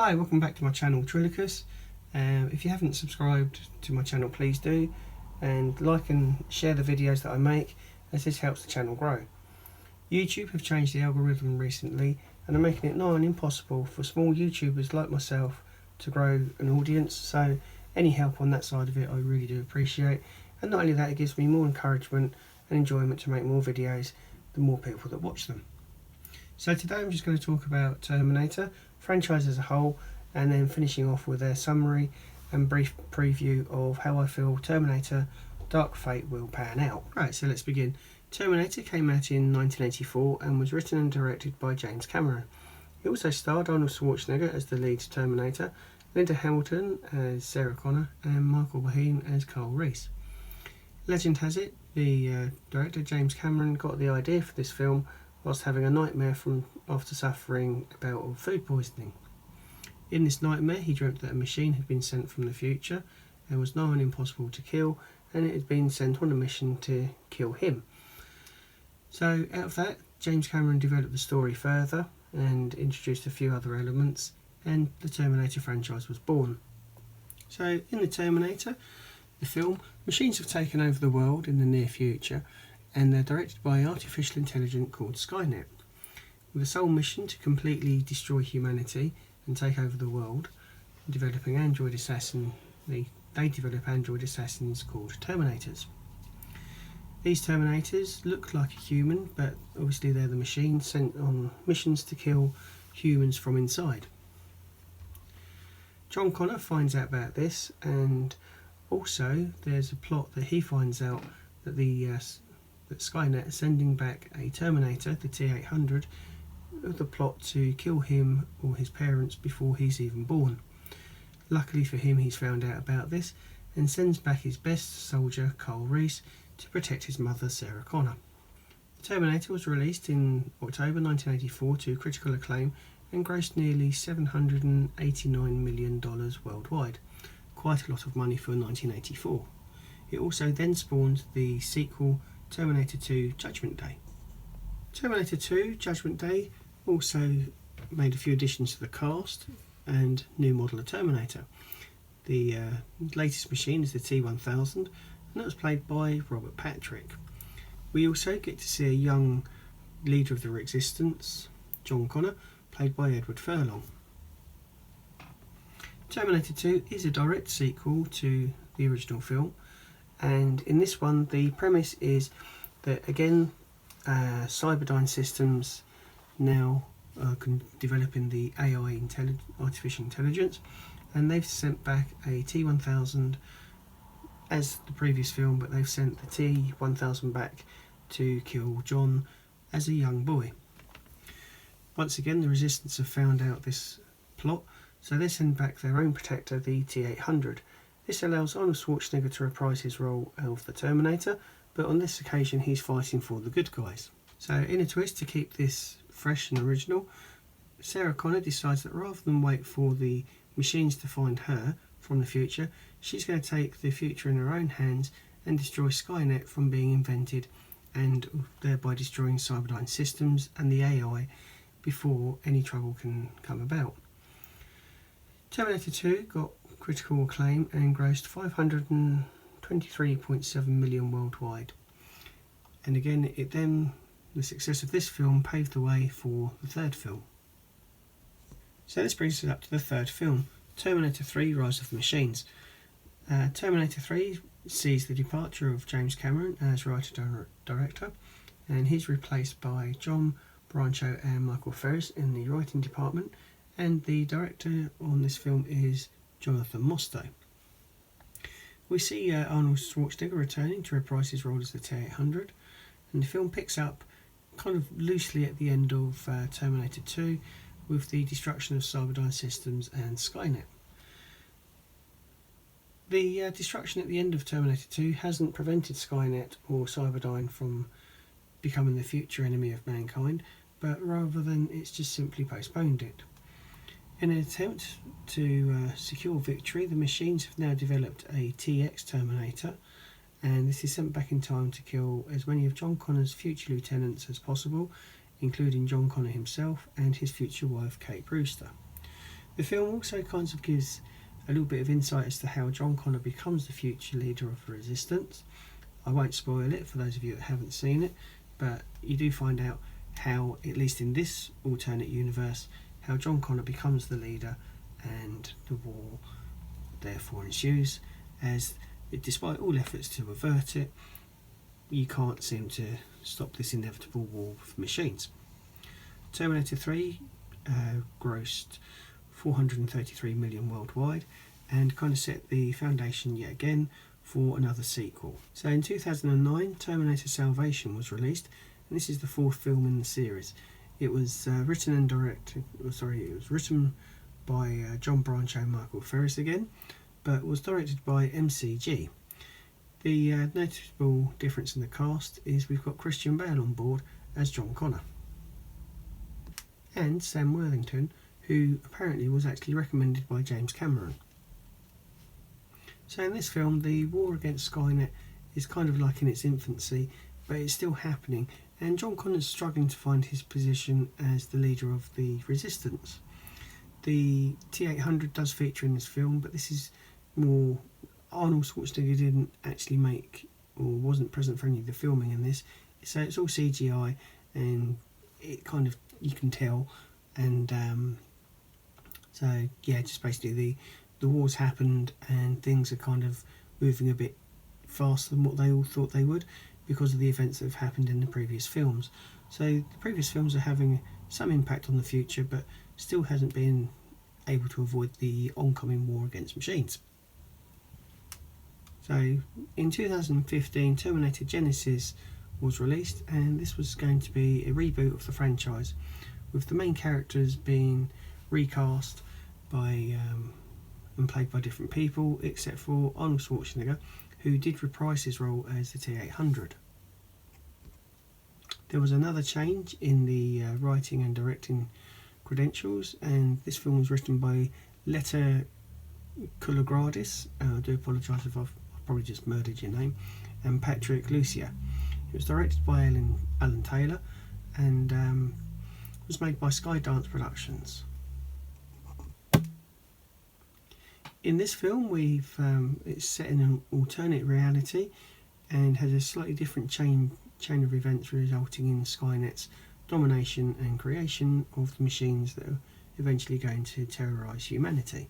Hi, welcome back to my channel Trilicus. If you haven't subscribed to my channel, please do, and like and share the videos that I make, as this helps the channel grow. YouTube have changed the algorithm recently and are making it nigh on impossible for small YouTubers like myself to grow an audience, so any help on that side of it I really do appreciate. And not only that, it gives me more encouragement and enjoyment to make more videos, the more people that watch them. So today I'm just going to talk about Terminator franchise as a whole, and then finishing off with a summary and brief preview of how I feel Terminator Dark Fate will pan out. Right, so let's begin. Terminator came out in 1984 and was written and directed by James Cameron. It also starred Arnold Schwarzenegger as the lead Terminator, Linda Hamilton as Sarah Connor, and Michael Biehn as Carl Reese. Legend has it, the director James Cameron got the idea for this film whilst having a nightmare after suffering a bout of food poisoning. In this nightmare, he dreamt that a machine had been sent from the future and was nigh on impossible to kill, and it had been sent on a mission to kill him. So out of that, James Cameron developed the story further and introduced a few other elements, and the Terminator franchise was born. So in the Terminator, the film, machines have taken over the world in the near future, and they're directed by artificial intelligence called Skynet, with a sole mission to completely destroy humanity and take over the world, developing android assassin. They develop android assassins called Terminators. These Terminators look like a human, but obviously they're the machines sent on missions to kill humans from inside. John Connor finds out about this, and also there's a plot that he finds out that that Skynet is sending back a Terminator, the T-800, with the plot to kill him or his parents before he's even born. Luckily for him, he's found out about this and sends back his best soldier, Carl Reese, to protect his mother, Sarah Connor. The Terminator was released in October 1984 to critical acclaim and grossed nearly $789 million worldwide. Quite a lot of money for 1984. It also then spawned the sequel Terminator II Judgment Day. Terminator II Judgment Day also made a few additions to the cast and new model of Terminator. The latest machine is the T-1000, and that was played by Robert Patrick. We also get to see a young leader of the Resistance, John Connor, played by Edward Furlong. Terminator 2 is a direct sequel to the original film, and in this one the premise is that again Cyberdyne Systems now developing the AI artificial intelligence, and they've sent back a T-1000 as the previous film, but they've sent the T-1000 back to kill John as a young boy. Once again, the Resistance have found out this plot, so they send back their own protector, the T-800. This allows Arnold Schwarzenegger to reprise his role of the Terminator, but on this occasion he's fighting for the good guys. So in a twist to keep this fresh and original, Sarah Connor decides that rather than wait for the machines to find her from the future, she's going to take the future in her own hands and destroy Skynet from being invented, and thereby destroying Cyberdyne Systems and the AI before any trouble can come about. Terminator 2 got critical acclaim and grossed $523.7 million worldwide. And again, the success of this film paved the way for the third film. So this brings us up to the third film, Terminator 3 Rise of the Machines. Terminator 3 sees the departure of James Cameron as writer-director, and he's replaced by John Brancho and Michael Ferris in the writing department, and the director on this film is Jonathan Mostow. We see Arnold Schwarzenegger returning to reprise his role as the T-800, and the film picks up kind of loosely at the end of Terminator 2 with the destruction of Cyberdyne Systems and Skynet. The destruction at the end of Terminator 2 hasn't prevented Skynet or Cyberdyne from becoming the future enemy of mankind, but rather than it's just simply postponed it. In an attempt to secure victory, the machines have now developed a TX Terminator, and this is sent back in time to kill as many of John Connor's future lieutenants as possible, including John Connor himself and his future wife Kate Brewster. The film also kind of gives a little bit of insight as to how John Connor becomes the future leader of the Resistance. I won't spoil it for those of you that haven't seen it, but you do find out how, at least in this alternate universe, how John Connor becomes the leader and the war therefore ensues, as despite all efforts to avert it, you can't seem to stop this inevitable war with machines. Terminator 3 grossed 433 million worldwide and kind of set the foundation yet again for another sequel. So in 2009, Terminator Salvation was released, and this is the fourth film in the series. It was written by John Brancho and Michael Ferris again, but was directed by MCG. The notable difference in the cast is we've got Christian Bale on board as John Connor, and Sam Worthington, who apparently was actually recommended by James Cameron. So in this film, the war against Skynet is kind of like in its infancy, but it's still happening, and John Connor's struggling to find his position as the leader of the Resistance. The T-800 does feature in this film, but this is more... Arnold Schwarzenegger didn't actually make, or wasn't present for any of the filming in this, so it's all CGI, and it kind of, you can tell, and so yeah, just basically the war's happened and things are kind of moving a bit faster than what they all thought they would because of the events that have happened in the previous films. So the previous films are having some impact on the future, but still hasn't been able to avoid the oncoming war against machines. So in 2015, Terminator Genisys was released, and this was going to be a reboot of the franchise, with the main characters being recast by and played by different people, except for Arnold Schwarzenegger, who did reprise his role as the T-800. There was another change in the writing and directing credentials, and this film was written by Leta Kulagradis. I do apologise if I've probably just murdered your name, and Patrick Lucia. It was directed by Alan Taylor and was made by Skydance Productions. In this film, it's set in an alternate reality and has a slightly different chain of events, resulting in Skynet's domination and creation of the machines that are eventually going to terrorise humanity.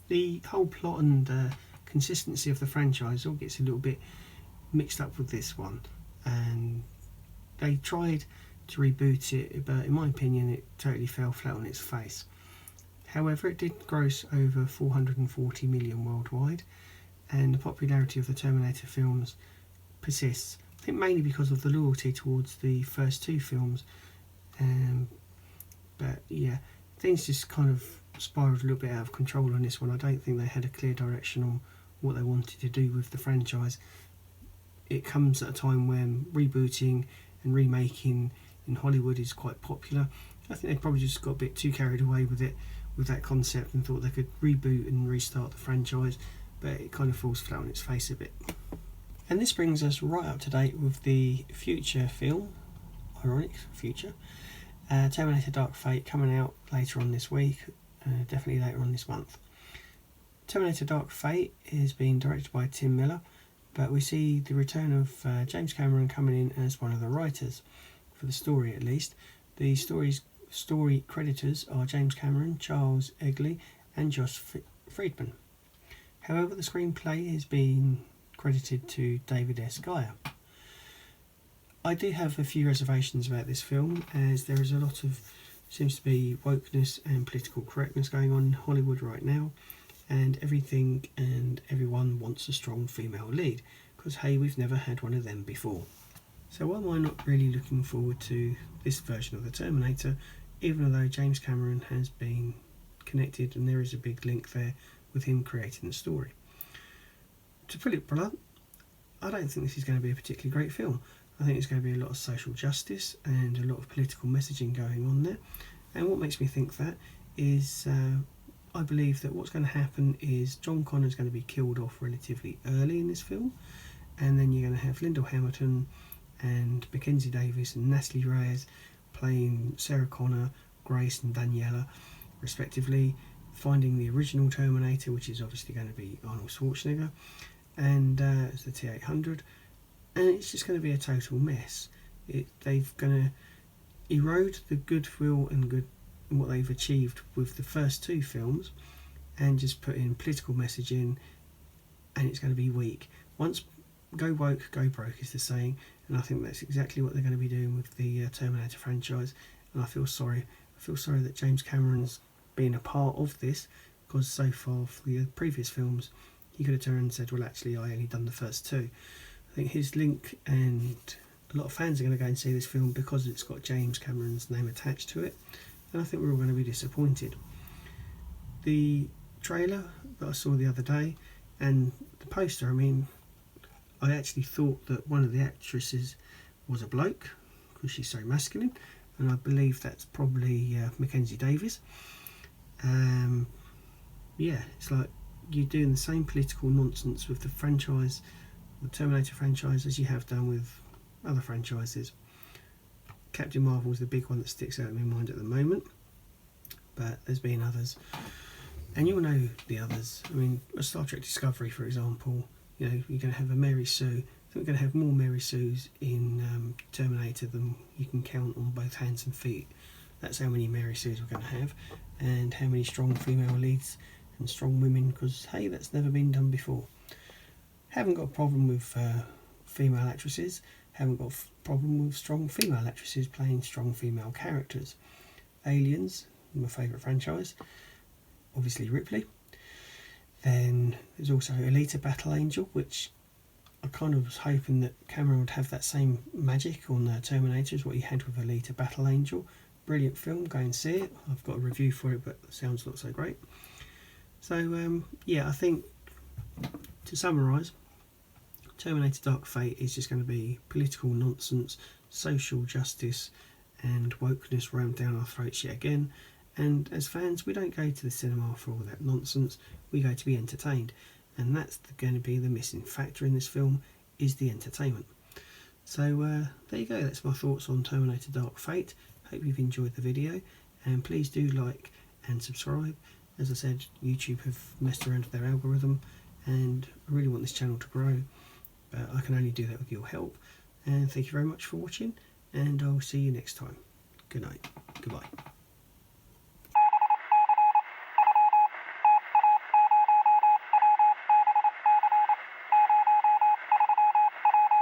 The whole plot and consistency of the franchise all gets a little bit mixed up with this one, and they tried to reboot it, but in my opinion it totally fell flat on its face. However, it did gross over 440 million worldwide, and the popularity of the Terminator films persists, I think mainly because of the loyalty towards the first two films. But yeah, things just kind of spiraled a little bit out of control on this one. I don't think they had a clear direction on what they wanted to do with the franchise. It comes at a time when rebooting and remaking in Hollywood is quite popular. I think they probably just got a bit too carried away with that concept and thought they could reboot and restart the franchise, but it kind of falls flat on its face a bit. And this brings us right up to date with the future film, ironic future, Terminator Dark Fate, coming out later on this week, definitely later on this month. Terminator Dark Fate is being directed by Tim Miller, but we see the return of James Cameron coming in as one of the writers, for the story at least. The story creditors are James Cameron, Charles Egley and Josh Friedman. However, the screenplay is being credited to David S. Geyer. I do have a few reservations about this film, as there is a lot of, seems to be, wokeness and political correctness going on in Hollywood right now, and everything and everyone wants a strong female lead, because hey, we've never had one of them before. So why am I not really looking forward to this version of the Terminator, even though James Cameron has been connected and there is a big link there with him creating the story? To put it blunt, I don't think this is going to be a particularly great film. I think it's going to be a lot of social justice and a lot of political messaging going on there. And what makes me think that is I believe that what's going to happen is John Connor is going to be killed off relatively early in this film, and then you're going to have Lyndall Hamilton and Mackenzie Davis and Natalia Reyes playing Sarah Connor, Grace and Daniela respectively, finding the original Terminator, which is obviously going to be Arnold Schwarzenegger, and it's the T-800, and it's just going to be a total mess. They're going to erode the goodwill and what they've achieved with the first two films, and just put in political messaging, and it's going to be weak. Once go woke, go broke is the saying, and I think that's exactly what they're going to be doing with the Terminator franchise. And I feel sorry that James Cameron's been a part of this, because so far for the previous films he could have turned and said, well, actually I only done the first two. I think his link, and a lot of fans are going to go and see this film because it's got James Cameron's name attached to it, and I think we're all going to be disappointed. The trailer that I saw the other day and the poster, I mean, I actually thought that one of the actresses was a bloke because she's so masculine, and I believe that's probably Mackenzie Davis. Yeah, it's like you're doing the same political nonsense with the franchise, the Terminator franchise, as you have done with other franchises. Captain Marvel is the big one that sticks out in my mind at the moment, but there's been others, and you'll know the others. I mean, a Star Trek Discovery, for example, you know, you're going to have a Mary Sue. I think we're going to have more Mary Sues in Terminator than you can count on both hands and feet. That's how many Mary Sues we're going to have, and how many strong female leads and strong women, because hey, that's never been done before. Haven't got a problem with female actresses, haven't got a problem with strong female actresses playing strong female characters. Aliens, my favourite franchise, obviously Ripley. Then there's also Alita Battle Angel, which I kind of was hoping that Cameron would have that same magic on Terminator as what he had with Alita Battle Angel. Brilliant film, go and see it. I've got a review for it, but the sound's not so great. So yeah, I think to summarise, Terminator Dark Fate is just going to be political nonsense, social justice and wokeness rammed down our throats yet again. And as fans, we don't go to the cinema for all that nonsense, we go to be entertained, and that's going to be the missing factor in this film, is the entertainment. So there you go, that's my thoughts on Terminator Dark Fate. Hope you've enjoyed the video, and please do like and subscribe. As I said, YouTube have messed around with their algorithm, and I really want this channel to grow, but I can only do that with your help. And thank you very much for watching, and I'll see you next time. Good night. Goodbye.